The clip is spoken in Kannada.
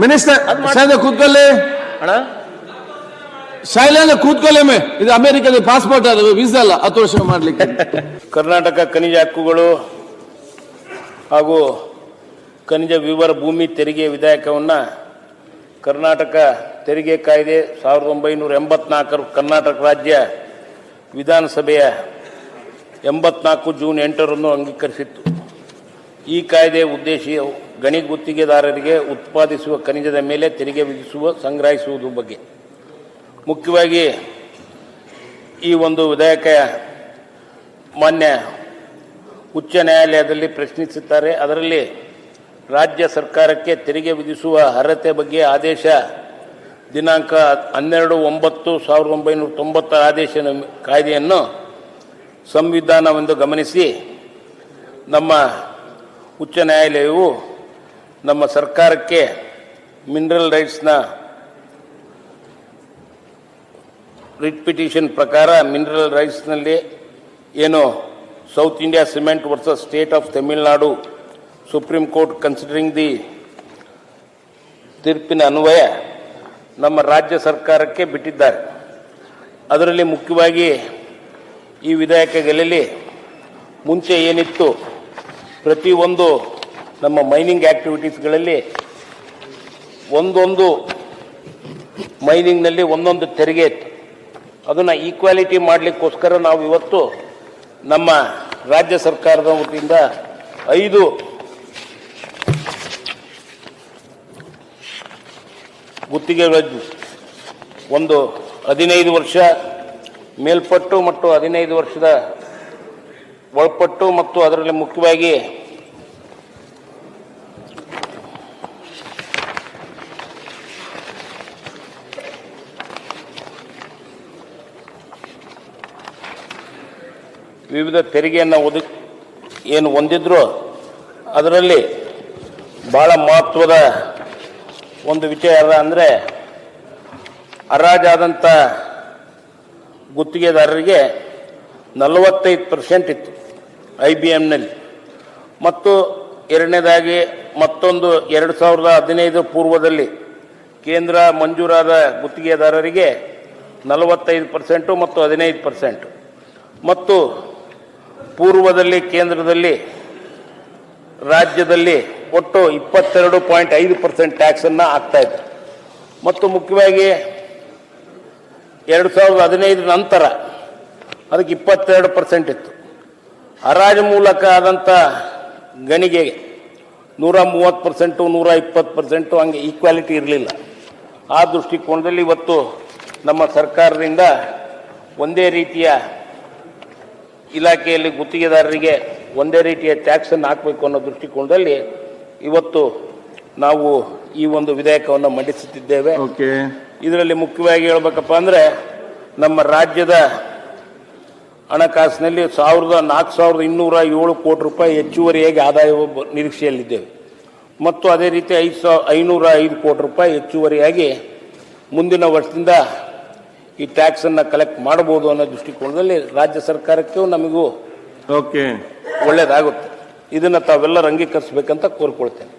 ಮಿನಿಸ್ಟರ್ ಶಾಲೆ ಕೂತ್ಕೊಳ್ಳಿ ಅಣ್ಣ, ಶಾಲೆಲ್ಲ ಕೂತ್ಕೊಳ್ಳಿ. ಇದು ಅಮೆರಿಕದ ಪಾಸ್ಪೋರ್ಟ್ ಅಲ್ಲ, ವೀಸಾ ಅಲ್ಲ 10 ವರ್ಷ ಮಾಡ್ಲಿಕ್ಕೆ. ಕರ್ನಾಟಕ ಖನಿಜ ಹಕ್ಕುಗಳು ಹಾಗೂ ಖನಿಜ ವಿವರ ಭೂಮಿ ತೆರಿಗೆ ವಿಧೇಯಕವನ್ನು ಕರ್ನಾಟಕ ತೆರಿಗೆ ಕಾಯ್ದೆ 1984 ಕರ್ನಾಟಕ ರಾಜ್ಯ ವಿಧಾನಸಭೆಯ 84 ಜೂನ್ 8ರಂದು ಅಂಗೀಕರಿಸಿತ್ತು. ಈ ಕಾಯ್ದೆ ಉದ್ದೇಶ ಗಣಿ ಗುತ್ತಿಗೆದಾರರಿಗೆ ಉತ್ಪಾದಿಸುವ ಖನಿಜದ ಮೇಲೆ ತೆರಿಗೆ ವಿಧಿಸುವ ಸಂಗ್ರಹಿಸುವುದು ಬಗ್ಗೆ. ಮುಖ್ಯವಾಗಿ ಈ ಒಂದು ವಿಧೇಯಕ ಮಾನ್ಯ ಉಚ್ಚ ನ್ಯಾಯಾಲಯದಲ್ಲಿ ಪ್ರಶ್ನಿಸುತ್ತಾರೆ. ಅದರಲ್ಲಿ ರಾಜ್ಯ ಸರ್ಕಾರಕ್ಕೆ ತೆರಿಗೆ ವಿಧಿಸುವ ಅರ್ಹತೆ ಬಗ್ಗೆ ಆದೇಶ ದಿನಾಂಕ 12/9/1990 ಆದೇಶ ಕಾಯ್ದೆಯನ್ನು ಸಂವಿಧಾನವೆಂದು ಗಮನಿಸಿ ನಮ್ಮ ಉಚ್ಚ ನ್ಯಾಯಾಲಯವು ನಮ್ಮ ಸರ್ಕಾರಕ್ಕೆ ಮಿನರಲ್ ರೈಟ್ಸ್ನ ರಿಟ್ ಪಿಟಿಷನ್ ಪ್ರಕಾರ ಮಿನರಲ್ ರೈಟ್ಸ್ನಲ್ಲಿ ಏನು south India cement versus state of Tamil Nadu supreme court considering the ತೀರ್ಪಿನ ಅನ್ವಯ ನಮ್ಮ ರಾಜ್ಯ ಸರ್ಕಾರಕ್ಕೆ ಬಿಟ್ಟಿದ್ದಾರೆ. ಅದರಲ್ಲಿ ಮುಖ್ಯವಾಗಿ ಈ ವಿಧೇಯಕಗಳಲ್ಲಿ ಮುಂಚೆ ಏನಿತ್ತು, ಪ್ರತಿಯೊಂದು ನಮ್ಮ ಮೈನಿಂಗ್ ಆ್ಯಕ್ಟಿವಿಟೀಸ್ಗಳಲ್ಲಿ ಒಂದೊಂದು ಮೈನಿಂಗ್ನಲ್ಲಿ ಒಂದೊಂದು ತೆರಿಗೆ ಇತ್ತು. ಅದನ್ನು ಈಕ್ವಾಲಿಟಿ ಮಾಡಲಿಕ್ಕೋಸ್ಕರ ನಾವು ಇವತ್ತು ನಮ್ಮ ರಾಜ್ಯ ಸರ್ಕಾರದ ವತಿಯಿಂದ 5 ಗುತ್ತಿಗೆಗಳು, ಒಂದು 15 ವರ್ಷ ಮೇಲ್ಪಟ್ಟು ಮತ್ತು 15 ವರ್ಷದ ಒಳಪಟ್ಟು, ಮತ್ತು ಅದರಲ್ಲಿ ಮುಖ್ಯವಾಗಿ ವಿವಿಧ ತೆರಿಗೆಯನ್ನು ಏನು ಹೊಂದಿದ್ರು ಅದರಲ್ಲಿ ಭಾಳ ಮಹತ್ವದ ಒಂದು ವಿಷಯ ಅಂದರೆ ಹರಾಜಾದಂಥ ಗುತ್ತಿಗೆದಾರರಿಗೆ 45% ಇತ್ತು IBMನಲ್ಲಿ. ಮತ್ತು ಎರಡನೇದಾಗಿ ಮತ್ತೊಂದು 2015 ಪೂರ್ವದಲ್ಲಿ ಕೇಂದ್ರ ಮಂಜೂರಾದ ಗುತ್ತಿಗೆದಾರರಿಗೆ 45% ಮತ್ತು 15%, ಮತ್ತು ಪೂರ್ವದಲ್ಲಿ ಕೇಂದ್ರದಲ್ಲಿ ರಾಜ್ಯದಲ್ಲಿ ಒಟ್ಟು 22.5% ಟ್ಯಾಕ್ಸನ್ನು ಹಾಕ್ತಾಯಿದ್ರು. ಮತ್ತು ಮುಖ್ಯವಾಗಿ 2015 ನಂತರ ಅದಕ್ಕೆ 22% ಇತ್ತು. ಹರಾಜು ಮೂಲಕ ಆದಂಥ ಗಣಿಗೆಗೆ 130%, 120%, ಹಂಗೆ ಈಕ್ವಾಲಿಟಿ ಇರಲಿಲ್ಲ. ಆ ದೃಷ್ಟಿಕೋನದಲ್ಲಿ ಇವತ್ತು ನಮ್ಮ ಸರ್ಕಾರದಿಂದ ಒಂದೇ ರೀತಿಯ ಇಲಾಖೆಯಲ್ಲಿ ಗುತ್ತಿಗೆದಾರರಿಗೆ ಒಂದೇ ರೀತಿಯ ಟ್ಯಾಕ್ಸನ್ನು ಹಾಕಬೇಕು ಅನ್ನೋ ದೃಷ್ಟಿಕೋನದಲ್ಲಿ ಇವತ್ತು ನಾವು ಈ ಒಂದು ವಿಧೇಯಕವನ್ನು ಮಂಡಿಸುತ್ತಿದ್ದೇವೆ. ಇದರಲ್ಲಿ ಮುಖ್ಯವಾಗಿ ಹೇಳ್ಬೇಕಪ್ಪ ಅಂದರೆ ನಮ್ಮ ರಾಜ್ಯದ ಹಣಕಾಸಿನಲ್ಲಿ 4,207 ಕೋಟಿ ರೂಪಾಯಿ ಹೆಚ್ಚುವರಿಯಾಗಿ ಆದಾಯ ನಿರೀಕ್ಷೆಯಲ್ಲಿದ್ದೇವೆ. ಮತ್ತು ಅದೇ ರೀತಿ 505 ಕೋಟಿ ರೂಪಾಯಿ ಹೆಚ್ಚುವರಿಯಾಗಿ ಮುಂದಿನ ವರ್ಷದಿಂದ ಈ ಟ್ಯಾಕ್ಸನ್ನು ಕಲೆಕ್ಟ್ ಮಾಡಬಹುದು ಅನ್ನೋ ದೃಷ್ಟಿಕೋನದಲ್ಲಿ ರಾಜ್ಯ ಸರ್ಕಾರಕ್ಕೂ ನಮಗೂ ಒಳ್ಳೆಯದಾಗುತ್ತೆ. ಇದನ್ನು ತಾವೆಲ್ಲರೂ ಅಂಗೀಕರಿಸಬೇಕಂತ ಕೋರಿಕೊಳ್ತೇನೆ.